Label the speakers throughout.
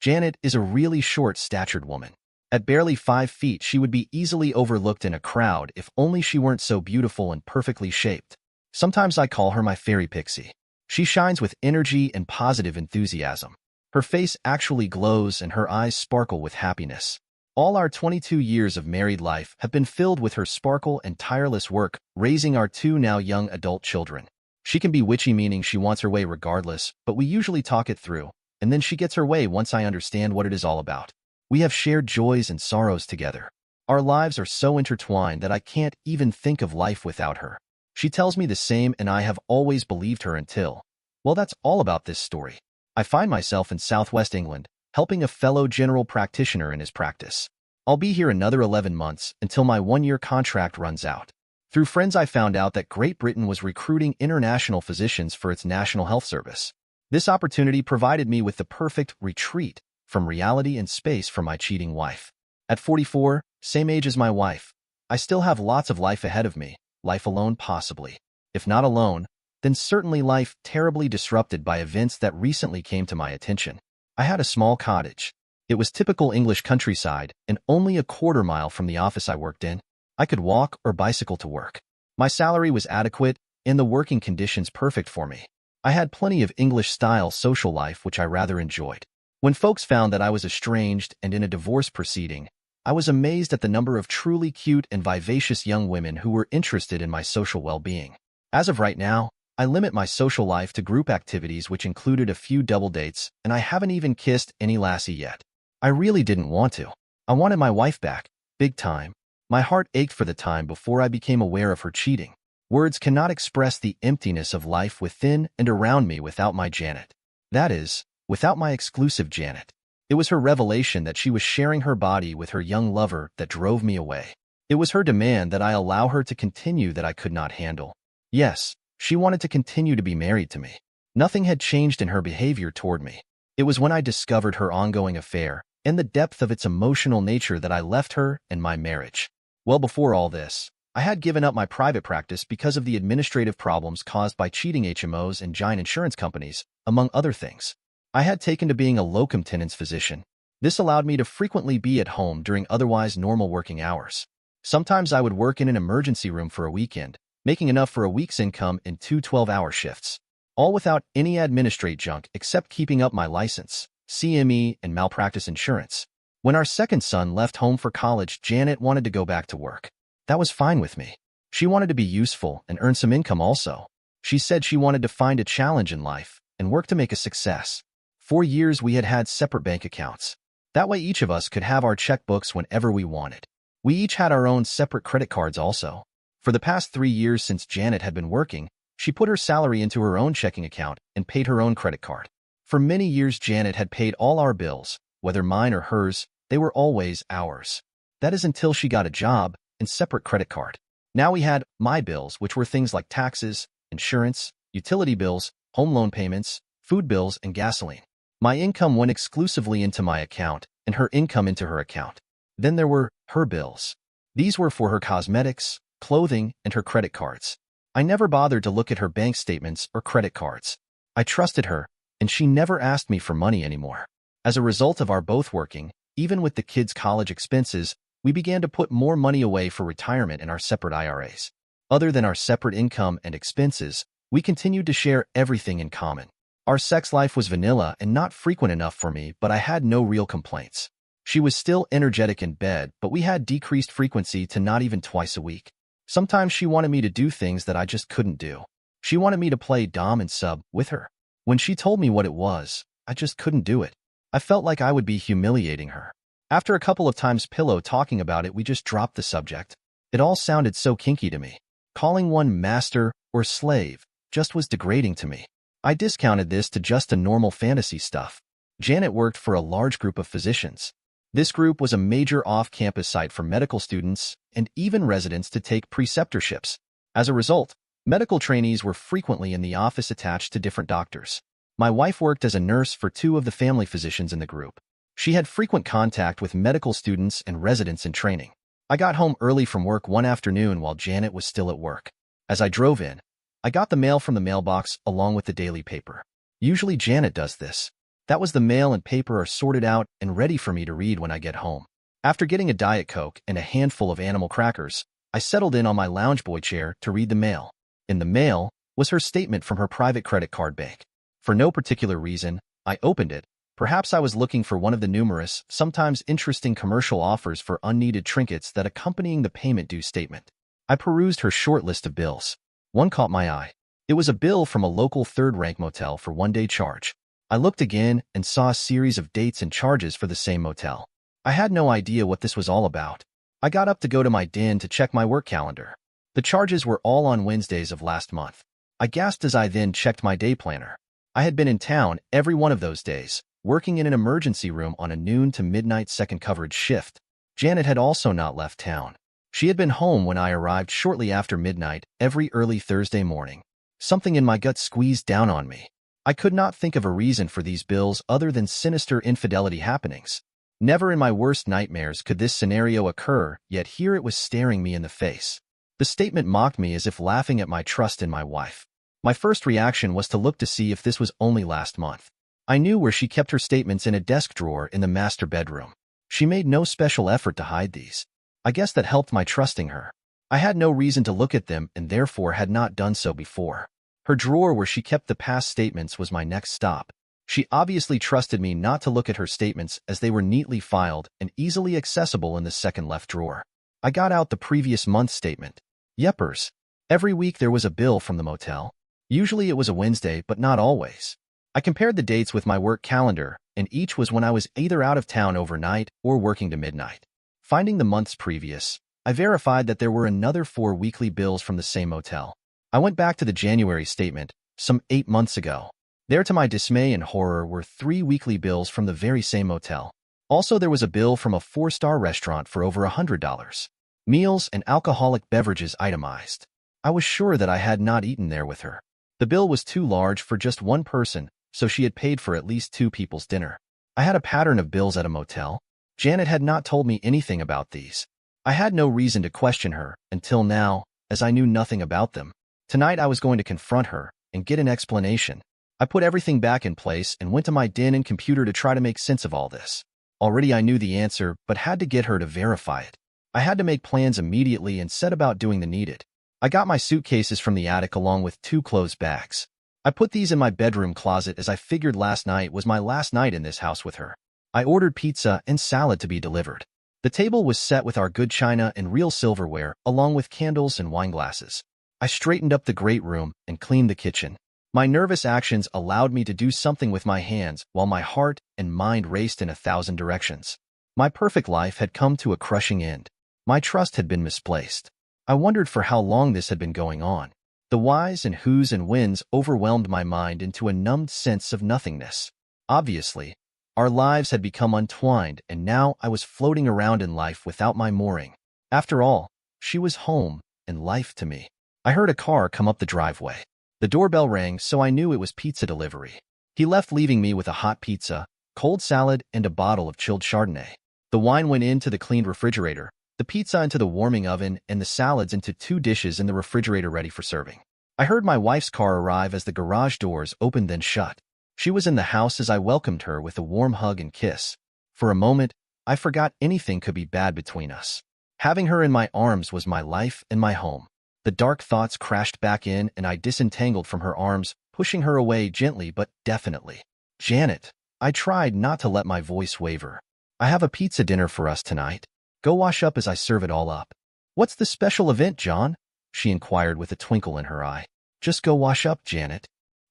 Speaker 1: Janet is a really short-statured woman. At barely 5 feet, she would be easily overlooked in a crowd if only she weren't so beautiful and perfectly shaped. Sometimes I call her my fairy pixie. She shines with energy and positive enthusiasm. Her face actually glows and her eyes sparkle with happiness. All our 22 years of married life have been filled with her sparkle and tireless work, raising our 2 now young adult children. She can be witchy, meaning she wants her way regardless, but we usually talk it through, and then she gets her way once I understand what it is all about. We have shared joys and sorrows together. Our lives are so intertwined that I can't even think of life without her. She tells me the same, and I have always believed her until, well, that's all about this story. I find myself in Southwest England, helping a fellow general practitioner in his practice. I'll be here another 11 months until my 1-year contract runs out. Through friends, I found out that Great Britain was recruiting international physicians for its National Health Service. This opportunity provided me with the perfect retreat from reality and space for my cheating wife. At 44, same age as my wife, I still have lots of life ahead of me, life alone possibly. If not alone, then certainly life terribly disrupted by events that recently came to my attention. I had a small cottage. It was typical English countryside and only a quarter mile from the office I worked in. I could walk or bicycle to work. My salary was adequate and the working conditions perfect for me. I had plenty of English-style social life, which I rather enjoyed. When folks found that I was estranged and in a divorce proceeding, I was amazed at the number of truly cute and vivacious young women who were interested in my social well-being. As of right now, I limit my social life to group activities, which included a few double dates, and I haven't even kissed any lassie yet. I really didn't want to. I wanted my wife back, big time. My heart ached for the time before I became aware of her cheating. Words cannot express the emptiness of life within and around me without my Janet. That is, without my exclusive Janet. It was her revelation that she was sharing her body with her young lover that drove me away. It was her demand that I allow her to continue that I could not handle. Yes, she wanted to continue to be married to me. Nothing had changed in her behavior toward me. It was when I discovered her ongoing affair and the depth of its emotional nature that I left her and my marriage. Well, before all this, I had given up my private practice because of the administrative problems caused by cheating HMOs and giant insurance companies, among other things. I had taken to being a locum tenens physician. This allowed me to frequently be at home during otherwise normal working hours. Sometimes I would work in an emergency room for a weekend, making enough for a week's income in 2 12-hour shifts, all without any administrative junk except keeping up my license, CME, and malpractice insurance. When our second son left home for college, Janet wanted to go back to work. That was fine with me. She wanted to be useful and earn some income also. She said she wanted to find a challenge in life and work to make a success. For years, we had had separate bank accounts. That way each of us could have our checkbooks whenever we wanted. We each had our own separate credit cards also. For the past 3 years since Janet had been working, she put her salary into her own checking account and paid her own credit card. For many years, Janet had paid all our bills, whether mine or hers. They were always ours. That is until she got a job and separate credit card. Now we had my bills, which were things like taxes, insurance, utility bills, home loan payments, food bills, and gasoline. My income went exclusively into my account and her income into her account. Then there were her bills. These were for her cosmetics, clothing, and her credit cards. I never bothered to look at her bank statements or credit cards. I trusted her, and she never asked me for money anymore. As a result of our both working, even with the kids' college expenses, we began to put more money away for retirement in our separate IRAs. Other than our separate income and expenses, we continued to share everything in common. Our sex life was vanilla and not frequent enough for me, but I had no real complaints. She was still energetic in bed, but we had decreased frequency to not even twice a week. Sometimes she wanted me to do things that I just couldn't do. She wanted me to play dom and sub with her. When she told me what it was, I just couldn't do it. I felt like I would be humiliating her. After a couple of times pillow talking about it, we just dropped the subject. It all sounded so kinky to me. Calling one master or slave just was degrading to me. I discounted this to just a normal fantasy stuff. Janet worked for a large group of physicians. This group was a major off-campus site for medical students and even residents to take preceptorships. As a result, medical trainees were frequently in the office attached to different doctors. My wife worked as a nurse for 2 of the family physicians in the group. She had frequent contact with medical students and residents in training. I got home early from work one afternoon while Janet was still at work. As I drove in, I got the mail from the mailbox along with the daily paper. Usually Janet does this. That was the mail and paper are sorted out and ready for me to read when I get home. After getting a Diet Coke and a handful of animal crackers, I settled in on my loungeboy chair to read the mail. In the mail was her statement from her private credit card bank. For no particular reason, I opened it. Perhaps I was looking for one of the numerous, sometimes interesting commercial offers for unneeded trinkets that accompanying the payment due statement. I perused her short list of bills. One caught my eye. It was a bill from a local third-rank motel for one-day charge. I looked again and saw a series of dates and charges for the same motel. I had no idea what this was all about. I got up to go to my den to check my work calendar. The charges were all on Wednesdays of last month. I gasped as I then checked my day planner. I had been in town every one of those days, working in an emergency room on a noon to midnight second coverage shift. Janet had also not left town. She had been home when I arrived shortly after midnight every early Thursday morning. Something in my gut squeezed down on me. I could not think of a reason for these bills other than sinister infidelity happenings. Never in my worst nightmares could this scenario occur, yet here it was staring me in the face. The statement mocked me as if laughing at my trust in my wife. My first reaction was to look to see if this was only last month. I knew where she kept her statements in a desk drawer in the master bedroom. She made no special effort to hide these. I guess that helped my trusting her. I had no reason to look at them and therefore had not done so before. Her drawer where she kept the past statements was my next stop. She obviously trusted me not to look at her statements as they were neatly filed and easily accessible in the second left drawer. I got out the previous month's statement. Yepers. Every week there was a bill from the motel. Usually it was a Wednesday, but not always. I compared the dates with my work calendar, and each was when I was either out of town overnight or working to midnight. Finding the months previous, I verified that there were another 4 weekly bills from the same motel. I went back to the January statement, some 8 months ago. There, to my dismay and horror, were 3 weekly bills from the very same motel. Also, there was a bill from a 4-star restaurant for over $100. Meals and alcoholic beverages itemized. I was sure that I had not eaten there with her. The bill was too large for just one person, so she had paid for at least 2 people's dinner. I had a pattern of bills at a motel. Janet had not told me anything about these. I had no reason to question her until now, as I knew nothing about them. Tonight I was going to confront her and get an explanation. I put everything back in place and went to my den and computer to try to make sense of all this. Already I knew the answer, but had to get her to verify it. I had to make plans immediately and set about doing the needed. I got my suitcases from the attic along with 2 clothes bags. I put these in my bedroom closet as I figured last night was my last night in this house with her. I ordered pizza and salad to be delivered. The table was set with our good china and real silverware, along with candles and wine glasses. I straightened up the great room and cleaned the kitchen. My nervous actions allowed me to do something with my hands while my heart and mind raced in 1,000 directions. My perfect life had come to a crushing end. My trust had been misplaced. I wondered for how long this had been going on. The whys and whos and whens overwhelmed my mind into a numbed sense of nothingness. Obviously, our lives had become untwined, and now I was floating around in life without my mooring. After all, she was home and life to me. I heard a car come up the driveway. The doorbell rang, so I knew it was pizza delivery. He left, leaving me with a hot pizza, cold salad, and a bottle of chilled Chardonnay. The wine went into the cleaned refrigerator, the pizza into the warming oven, and the salads into 2 dishes in the refrigerator ready for serving. I heard my wife's car arrive as the garage doors opened then shut. She was in the house as I welcomed her with a warm hug and kiss. For a moment, I forgot anything could be bad between us. Having her in my arms was my life and my home. The dark thoughts crashed back in and I disentangled from her arms, pushing her away gently but definitely. Janet, I tried not to let my voice waver. I have a pizza dinner for us tonight. Go wash up as I serve it all up. What's the special event, John? She inquired with a twinkle in her eye. Just go wash up, Janet.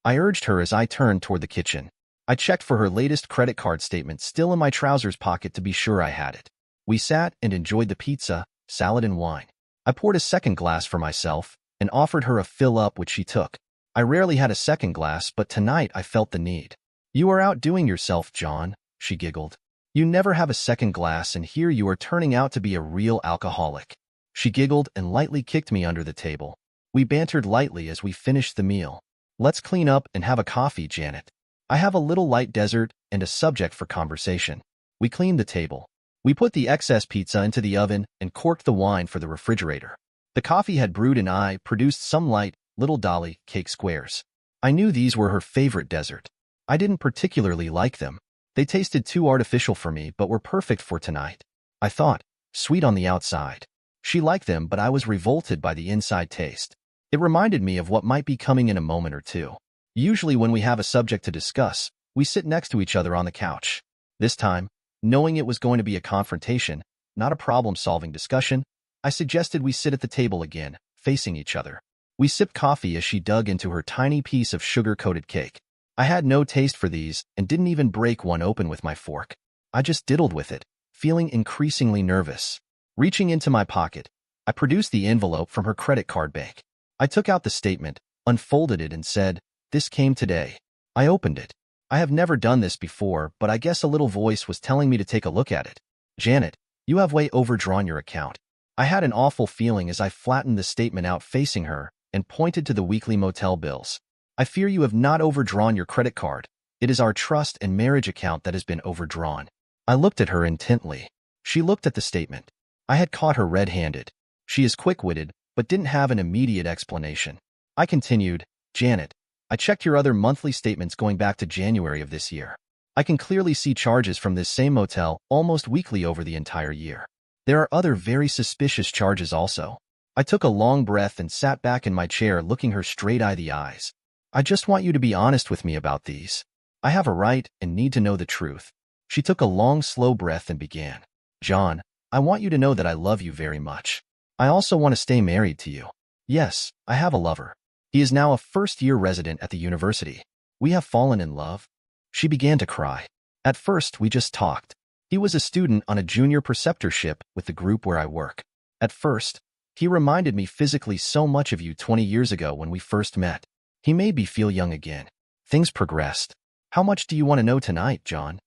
Speaker 1: I urged her as I turned toward the kitchen. I checked for her latest credit card statement still in my trousers pocket to be sure I had it. We sat and enjoyed the pizza, salad, and wine. I poured a second glass for myself and offered her a fill-up, which she took. I rarely had a second glass, but tonight I felt the need. You are outdoing yourself, John, she giggled. You never have a second glass, and here you are turning out to be a real alcoholic. She giggled and lightly kicked me under the table. We bantered lightly as we finished the meal. Let's clean up and have a coffee, Janet. I have a little light dessert and a subject for conversation. We cleaned the table. We put the excess pizza into the oven and corked the wine for the refrigerator. The coffee had brewed and I produced some light, little dolly cake squares. I knew these were her favorite dessert. I didn't particularly like them. They tasted too artificial for me but were perfect for tonight. I thought, sweet on the outside. She liked them, but I was revolted by the inside taste. It reminded me of what might be coming in a moment or two. Usually when we have a subject to discuss, we sit next to each other on the couch. This time, knowing it was going to be a confrontation, not a problem-solving discussion, I suggested we sit at the table again, facing each other. We sipped coffee as she dug into her tiny piece of sugar-coated cake. I had no taste for these and didn't even break one open with my fork. I just diddled with it, feeling increasingly nervous. Reaching into my pocket, I produced the envelope from her credit card bank. I took out the statement, unfolded it, and said, "This came today." I opened it. I have never done this before, but I guess a little voice was telling me to take a look at it. "Janet, you have way overdrawn your account." I had an awful feeling as I flattened the statement out facing her and pointed to the weekly motel bills. "I fear you have not overdrawn your credit card. It is our trust and marriage account that has been overdrawn." I looked at her intently. She looked at the statement. I had caught her red-handed. She is quick-witted, but didn't have an immediate explanation. I continued, "Janet, I checked your other monthly statements going back to January of this year. I can clearly see charges from this same motel almost weekly over the entire year. There are other very suspicious charges also." I took a long breath and sat back in my chair looking her straight in the eyes. "I just want you to be honest with me about these. I have a right and need to know the truth." She took a long, slow breath and began, "John, I want you to know that I love you very much. I also want to stay married to you. Yes, I have a lover. He is now a first-year resident at the university. We have fallen in love." She began to cry. "At first, we just talked. He was a student on a junior preceptorship with the group where I work. At first, he reminded me physically so much of you 20 years ago when we first met. He made me feel young again. Things progressed. How much do you want to know tonight, John?"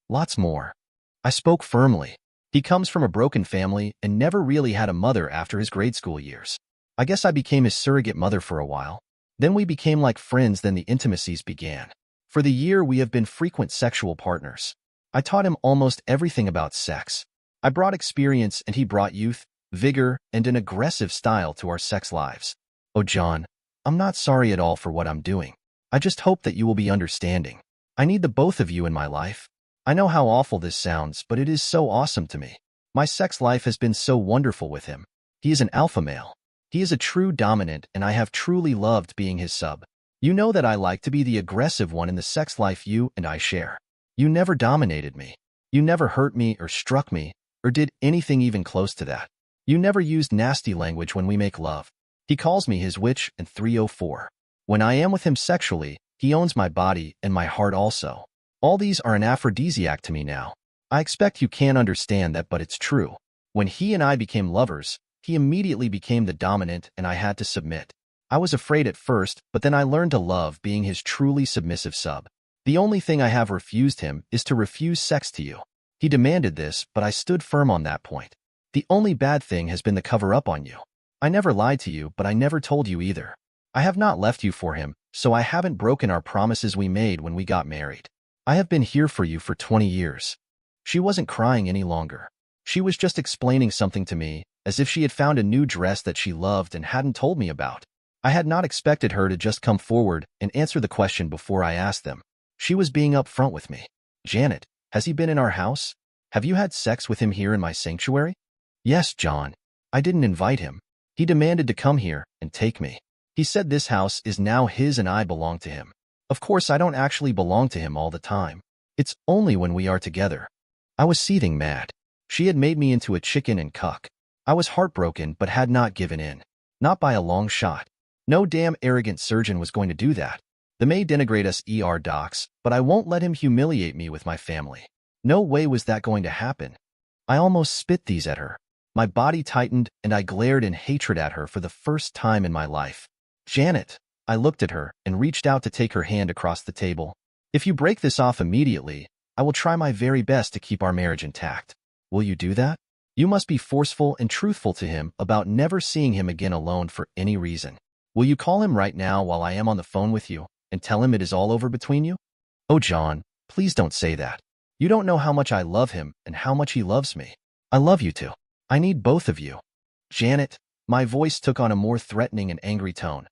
Speaker 1: "Lots more." I spoke firmly. "He comes from a broken family and never really had a mother after his grade school years. I guess I became his surrogate mother for a while. Then we became like friends, then the intimacies began. For the year we have been frequent sexual partners. I taught him almost everything about sex. I brought experience and he brought youth, vigor, and an aggressive style to our sex lives. Oh, John, I'm not sorry at all for what I'm doing. I just hope that you will be understanding. I need the both of you in my life. I know how awful this sounds, but it is so awesome to me. My sex life has been so wonderful with him. He is an alpha male. He is a true dominant, and I have truly loved being his sub. You know that I like to be the aggressive one in the sex life you and I share. You never dominated me. You never hurt me or struck me, or did anything even close to that. You never used nasty language when we make love. He calls me his witch and 304. When I am with him sexually, he owns my body and my heart also. All these are an aphrodisiac to me now. I expect you can't understand that, but it's true. When he and I became lovers, he immediately became the dominant and I had to submit. I was afraid at first, but then I learned to love being his truly submissive sub. The only thing I have refused him is to refuse sex to you. He demanded this, but I stood firm on that point. The only bad thing has been the cover-up on you. I never lied to you, but I never told you either. I have not left you for him, so I haven't broken our promises we made when we got married. I have been here for you for 20 years. She wasn't crying any longer. She was just explaining something to me, as if she had found a new dress that she loved and hadn't told me about. I had not expected her to just come forward and answer the question before I asked them. She was being upfront with me. "Janet, has he been in our house? Have you had sex with him here in my sanctuary?" "Yes, John. I didn't invite him. He demanded to come here and take me. He said this house is now his and I belong to him. Of course, I don't actually belong to him all the time. It's only when we are together." I was seething mad. She had made me into a chicken and cuck. I was heartbroken but had not given in. Not by a long shot. No damn arrogant surgeon was going to do that. The may denigrate us docs, but I won't let him humiliate me with my family. No way was that going to happen. I almost spit these at her. My body tightened and I glared in hatred at her for the first time in my life. "Janet," I looked at her and reached out to take her hand across the table. "If you break this off immediately, I will try my very best to keep our marriage intact. Will you do that? You must be forceful and truthful to him about never seeing him again alone for any reason. Will you call him right now while I am on the phone with you and tell him it is all over between you?" "Oh, John, please don't say that. You don't know how much I love him and how much he loves me. I love you too. I need both of you." "Janet," my voice took on a more threatening and angry tone.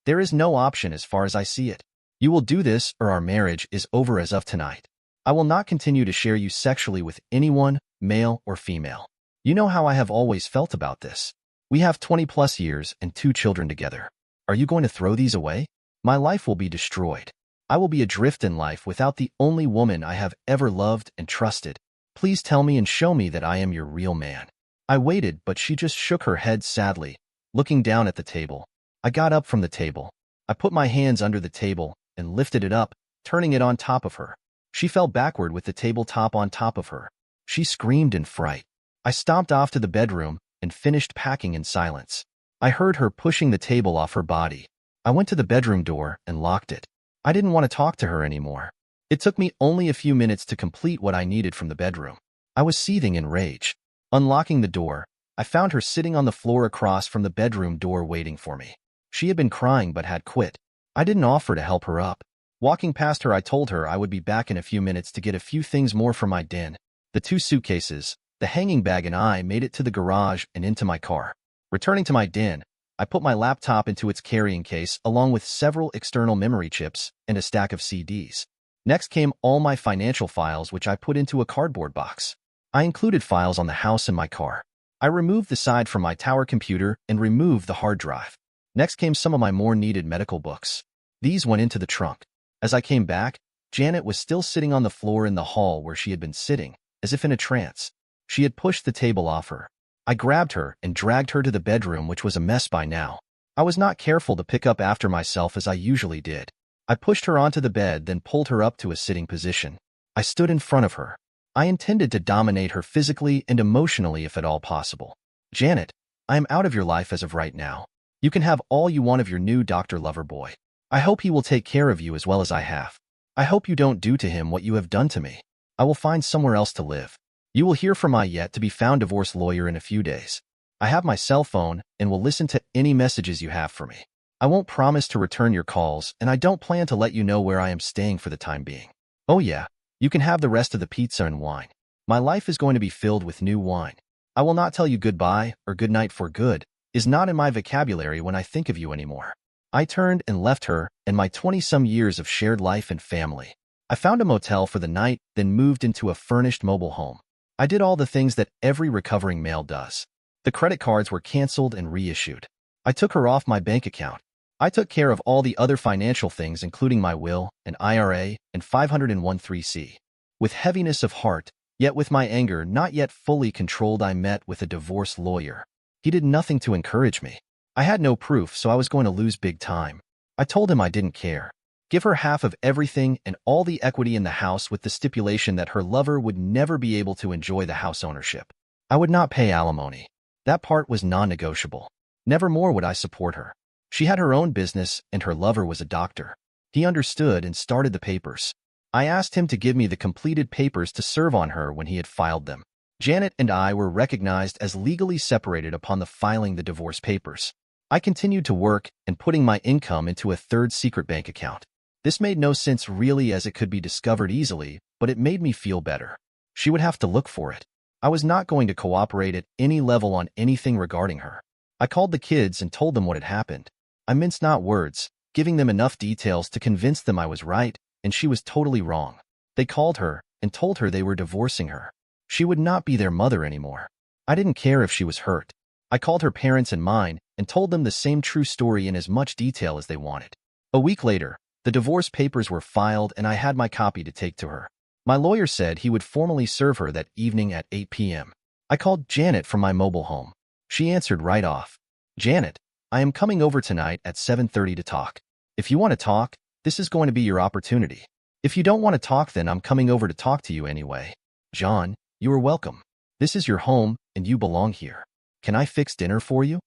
Speaker 1: "There is no option as far as I see it. You will do this or our marriage is over as of tonight. I will not continue to share you sexually with anyone, male or female. You know how I have always felt about this. We have 20+ years and 2 children together. Are you going to throw these away? My life will be destroyed. I will be adrift in life without the only woman I have ever loved and trusted. Please tell me and show me that I am your real man. I waited, but she just shook her head sadly, looking down at the table. I got up from the table. I put my hands under the table and lifted it up, turning it on top of her. She fell backward with the tabletop on top of her. She screamed in fright. I stomped off to the bedroom and finished packing in silence. I heard her pushing the table off her body. I went to the bedroom door and locked it. I didn't want to talk to her anymore. It took me only a few minutes to complete what I needed from the bedroom. I was seething in rage. Unlocking the door, I found her sitting on the floor across from the bedroom door waiting for me. She had been crying but had quit. I didn't offer to help her up. Walking past her, I told her I would be back in a few minutes to get a few things more from my den. The 2 suitcases, the hanging bag, and I made it to the garage and into my car. Returning to my den, I put my laptop into its carrying case along with several external memory chips and a stack of CDs. Next came all my financial files, which I put into a cardboard box. I included files on the house and my car. I removed the side from my tower computer and removed the hard drive. Next came some of my more needed medical books. These went into the trunk. As I came back, Janet was still sitting on the floor in the hall where she had been sitting, as if in a trance. She had pushed the table off her. I grabbed her and dragged her to the bedroom, which was a mess by now. I was not careful to pick up after myself as I usually did. I pushed her onto the bed, then pulled her up to a sitting position. I stood in front of her. I intended to dominate her physically and emotionally if at all possible. Janet, I am out of your life as of right now. You can have all you want of your new Dr. Loverboy. I hope he will take care of you as well as I have. I hope you don't do to him what you have done to me. I will find somewhere else to live. You will hear from my yet-to-be-found divorce lawyer in a few days. I have my cell phone and will listen to any messages you have for me. I won't promise to return your calls, and I don't plan to let you know where I am staying for the time being. Oh yeah, you can have the rest of the pizza and wine. My life is going to be filled with new wine. I will not tell you goodbye or goodnight, for good is not in my vocabulary when I think of you anymore. I turned and left her and my 20-some years of shared life and family. I found a motel for the night, then moved into a furnished mobile home. I did all the things that every recovering male does. The credit cards were canceled and reissued. I took her off my bank account. I took care of all the other financial things, including my will, an IRA, and 501(c)(3). With heaviness of heart, yet with my anger not yet fully controlled, I met with a divorce lawyer. He did nothing to encourage me. I had no proof, so I was going to lose big time. I told him I didn't care. Give her half of everything and all the equity in the house, with the stipulation that her lover would never be able to enjoy the house ownership. I would not pay alimony. That part was non-negotiable. Nevermore would I support her. She had her own business and her lover was a doctor. He understood and started the papers. I asked him to give me the completed papers to serve on her when he had filed them. Janet and I were recognized as legally separated upon the filing the divorce papers. I continued to work and putting my income into a third secret bank account. This made no sense really, as it could be discovered easily, but it made me feel better. She would have to look for it. I was not going to cooperate at any level on anything regarding her. I called the kids and told them what had happened. I minced not words, giving them enough details to convince them I was right and she was totally wrong. They called her and told her they were divorcing her. She would not be their mother anymore. I didn't care if she was hurt. I called her parents and mine and told them the same true story in as much detail as they wanted. A week later, the divorce papers were filed and I had my copy to take to her. My lawyer said he would formally serve her that evening at 8 p.m. I called Janet from my mobile home. She answered right off. Janet, I am coming over tonight at 7:30 to talk. If you want to talk, this is going to be your opportunity. If you don't want to talk, then I'm coming over to talk to you anyway. John, you are welcome. This is your home and you belong here. Can I fix dinner for you?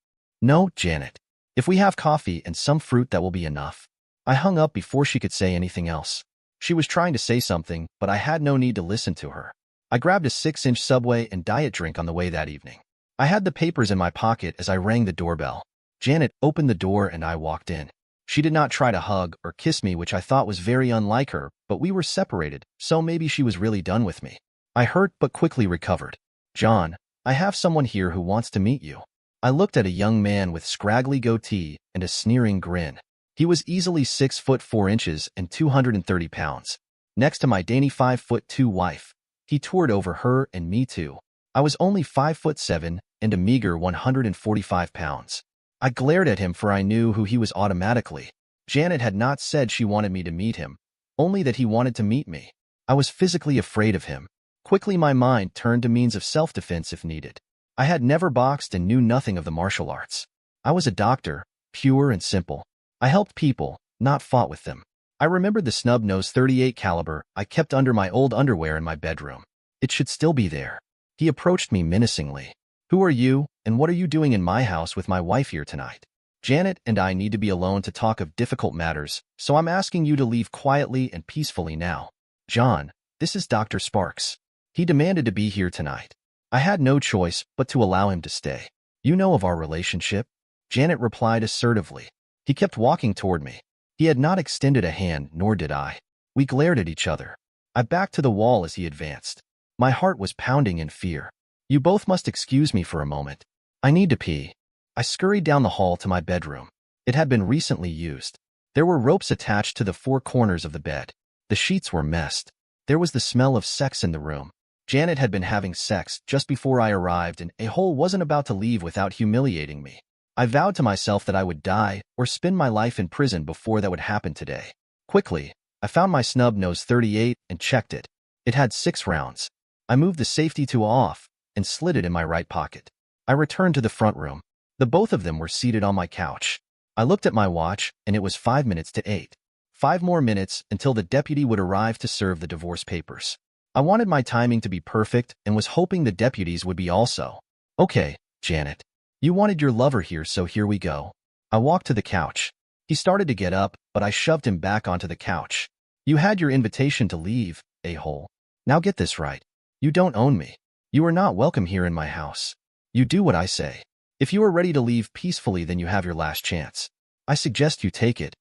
Speaker 1: No, Janet. If we have coffee and some fruit, that will be enough. I hung up before she could say anything else. She was trying to say something, but I had no need to listen to her. I grabbed a 6-inch Subway and diet drink on the way that evening. I had the papers in my pocket as I rang the doorbell. Janet opened the door and I walked in. She did not try to hug or kiss me, which I thought was very unlike her, but we were separated, so maybe she was really done with me. I hurt but quickly recovered. John, I have someone here who wants to meet you. I looked at a young man with scraggly goatee and a sneering grin. He was easily 6 foot 4 inches and 230 pounds. Next to my dainty 5 foot 2 wife, he toured over her and me too. I was only 5 foot 7 and a meager 145 pounds. I glared at him, for I knew who he was automatically. Janet had not said she wanted me to meet him, only that he wanted to meet me. I was physically afraid of him. Quickly my mind turned to means of self-defense if needed. I had never boxed and knew nothing of the martial arts. I was a doctor, pure and simple. I helped people, not fought with them. I remembered the snub-nosed .38 caliber I kept under my old underwear in my bedroom. It should still be there. He approached me menacingly. "Who are you, and what are you doing in my house with my wife here tonight? Janet and I need to be alone to talk of difficult matters, so I'm asking you to leave quietly and peacefully now." "John, this is Dr. Sparks. He demanded to be here tonight." I had no choice but to allow him to stay. "You know of our relationship?" Janet replied assertively. He kept walking toward me. He had not extended a hand, nor did I. We glared at each other. I backed to the wall as he advanced. My heart was pounding in fear. "You both must excuse me for a moment. I need to pee." I scurried down the hall to my bedroom. It had been recently used. There were ropes attached to the 4 corners of the bed. The sheets were messed. There was the smell of sex in the room. Janet had been having sex just before I arrived, and A-hole wasn't about to leave without humiliating me. I vowed to myself that I would die or spend my life in prison before that would happen today. Quickly, I found my snub-nosed .38 and checked it. It had 6 rounds. I moved the safety tool off and slid it in my right pocket. I returned to the front room. The both of them were seated on my couch. I looked at my watch, and it was 5 minutes to 8. 5 more minutes until the deputy would arrive to serve the divorce papers. I wanted my timing to be perfect and was hoping the deputies would be also. "Okay, Janet. You wanted your lover here, so here we go." I walked to the couch. He started to get up, but I shoved him back onto the couch. "You had your invitation to leave, A-hole. Now get this right. You don't own me. You are not welcome here in my house. You do what I say. If you are ready to leave peacefully, then you have your last chance. I suggest you take it."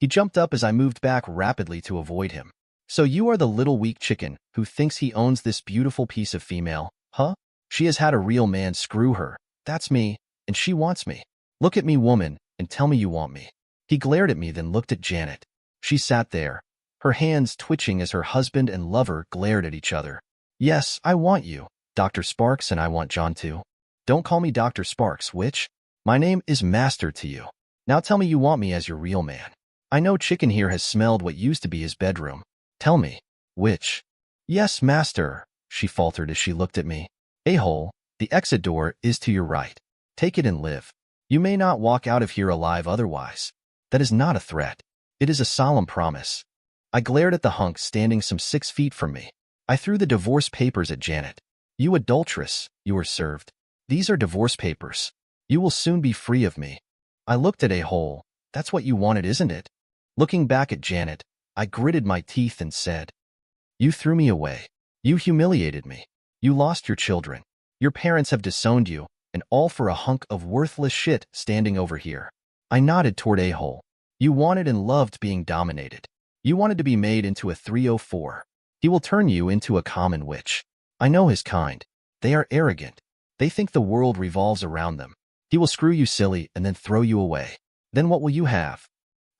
Speaker 1: He jumped up as I moved back rapidly to avoid him. "So you are the little weak chicken who thinks he owns this beautiful piece of female, huh? She has had a real man screw her. That's me, and she wants me. Look at me, woman, and tell me you want me." He glared at me, then looked at Janet. She sat there, her hands twitching as her husband and lover glared at each other. "Yes, I want you, Dr. Sparks, and I want John too. Don't call me Dr. Sparks, witch. My name is Master to you. Now tell me you want me as your real man. I know Chicken here has smelled what used to be his bedroom. Tell me, witch." "Yes, Master," she faltered as she looked at me. "A-hole, the exit door is to your right. Take it and live. You may not walk out of here alive otherwise." "That is not a threat. It is a solemn promise." I glared at the hunk standing some 6 feet from me. I threw the divorce papers at Janet. "You adulteress, you are served. These are divorce papers. You will soon be free of me." I looked at A-hole. "That's what you wanted, isn't it?" Looking back at Janet, I gritted my teeth and said, "You threw me away. You humiliated me. You lost your children. Your parents have disowned you, and all for a hunk of worthless shit standing over here." I nodded toward A-hole. "You wanted and loved being dominated. You wanted to be made into a 304. He will turn you into a common witch. I know his kind. They are arrogant. They think the world revolves around them. He will screw you silly and then throw you away. Then what will you have?"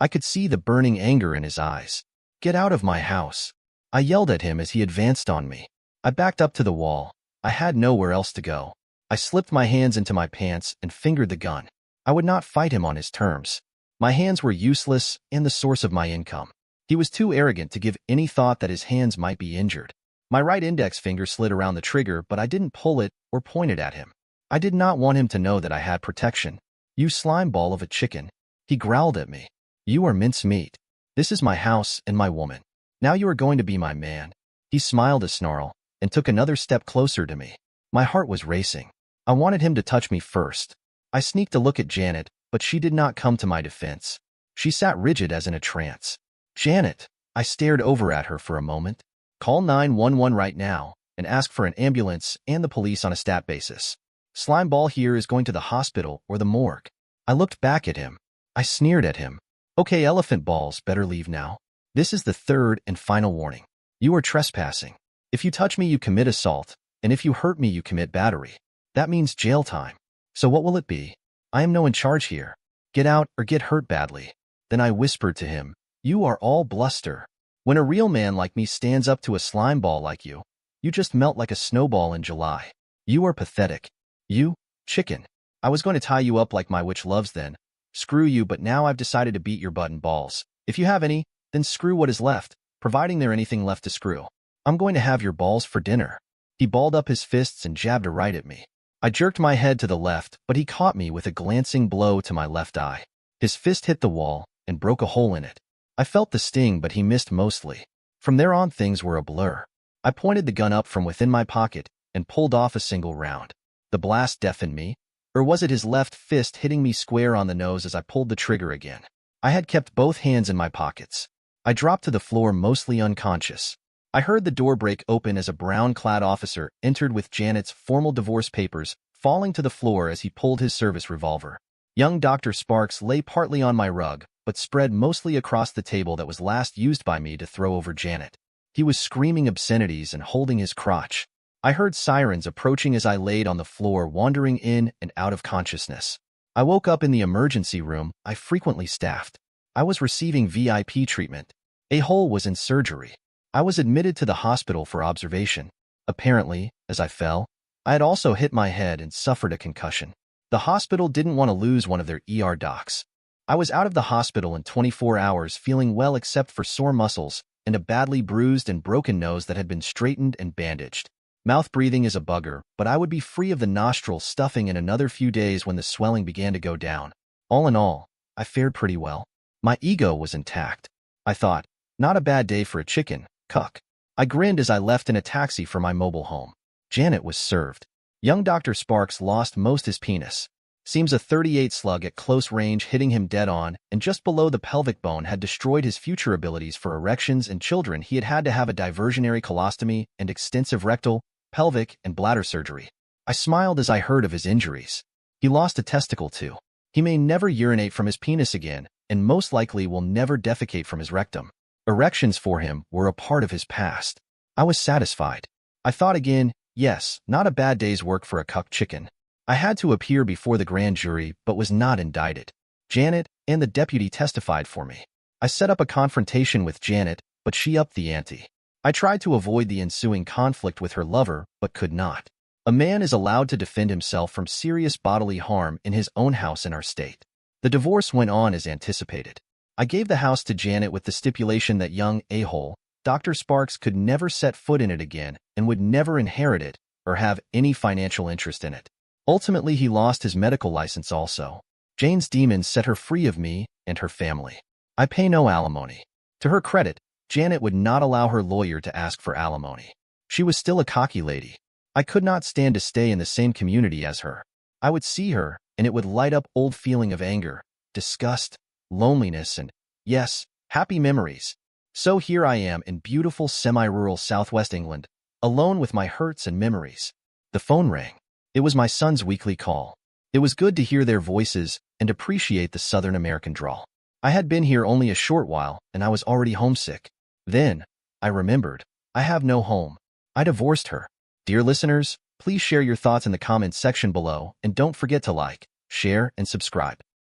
Speaker 1: I could see the burning anger in his eyes. "Get out of my house." I yelled at him as he advanced on me. I backed up to the wall. I had nowhere else to go. I slipped my hands into my pants and fingered the gun. I would not fight him on his terms. My hands were useless and the source of my income. He was too arrogant to give any thought that his hands might be injured. My right index finger slid around the trigger, but I didn't pull it or point it at him. I did not want him to know that I had protection. "You slime ball of a chicken." He growled at me. "You are mincemeat. This is my house and my woman. Now you are going to be my man." He smiled a snarl and took another step closer to me. My heart was racing. I wanted him to touch me first. I sneaked a look at Janet, but she did not come to my defense. She sat rigid as in a trance. "Janet," I stared over at her for a moment. "Call 911 right now and ask for an ambulance and the police on a stat basis. Slimeball here is going to the hospital or the morgue." I looked back at him. I sneered at him. "Okay, elephant balls, better leave now. This is the 3rd and final warning. You are trespassing. If you touch me, you commit assault, and if you hurt me, you commit battery. That means jail time. So what will it be? I am no in charge here. Get out or get hurt badly." Then I whispered to him, "You are all bluster. When a real man like me stands up to a slime ball like you, you just melt like a snowball in July. You are pathetic. You, chicken. I was going to tie you up like my witch loves then. Screw you, but now I've decided to beat your butt and balls. If you have any, then screw what is left, providing there anything left to screw. I'm going to have your balls for dinner." He balled up his fists and jabbed a right at me. I jerked my head to the left, but he caught me with a glancing blow to my left eye. His fist hit the wall and broke a hole in it. I felt the sting, but he missed mostly. From there on, things were a blur. I pointed the gun up from within my pocket and pulled off a single round. The blast deafened me, or was it his left fist hitting me square on the nose as I pulled the trigger again? I had kept both hands in my pockets. I dropped to the floor mostly unconscious. I heard the door break open as a brown-clad officer entered with Janet's formal divorce papers falling to the floor as he pulled his service revolver. Young Dr. Sparks lay partly on my rug, but spread mostly across the table that was last used by me to throw over Janet. He was screaming obscenities and holding his crotch. I heard sirens approaching as I laid on the floor, wandering in and out of consciousness. I woke up in the emergency room I frequently staffed. I was receiving VIP treatment. A hole was in surgery. I was admitted to the hospital for observation. Apparently, as I fell, I had also hit my head and suffered a concussion. The hospital didn't want to lose one of their ER docs. I was out of the hospital in 24 hours, feeling well except for sore muscles and a badly bruised and broken nose that had been straightened and bandaged. Mouth breathing is a bugger, but I would be free of the nostril stuffing in another few days when the swelling began to go down. All in all, I fared pretty well. My ego was intact. I thought, not a bad day for a chicken, cuck. I grinned as I left in a taxi for my mobile home. Janet was served. Young Dr. Sparks lost most his penis. Seems a .38 slug at close range hitting him dead on and just below the pelvic bone had destroyed his future abilities for erections and children. He had had to have a diversionary colostomy and extensive rectal, pelvic, and bladder surgery. I smiled as I heard of his injuries. He lost a testicle too. He may never urinate from his penis again, and most likely will never defecate from his rectum. Erections for him were a part of his past. I was satisfied. I thought again, yes, not a bad day's work for a cuck chicken. I had to appear before the grand jury, but was not indicted. Janet and the deputy testified for me. I set up a confrontation with Janet, but she upped the ante. I tried to avoid the ensuing conflict with her lover, but could not. A man is allowed to defend himself from serious bodily harm in his own house in our state. The divorce went on as anticipated. I gave the house to Janet with the stipulation that young a-hole, Dr. Sparks, could never set foot in it again and would never inherit it or have any financial interest in it. Ultimately, he lost his medical license also. Jane's demons set her free of me and her family. I pay no alimony. To her credit, Janet would not allow her lawyer to ask for alimony. She was still a cocky lady. I could not stand to stay in the same community as her. I would see her, and it would light up old feeling of anger, disgust, loneliness, and, yes, happy memories. So here I am in beautiful semi-rural southwest England, alone with my hurts and memories. The phone rang. It was my son's weekly call. It was good to hear their voices and appreciate the Southern American drawl. I had been here only a short while, and I was already homesick. Then, I remembered, I have no home. I divorced her. Dear listeners, please share your thoughts in the comments section below, and don't forget to like, share, and subscribe.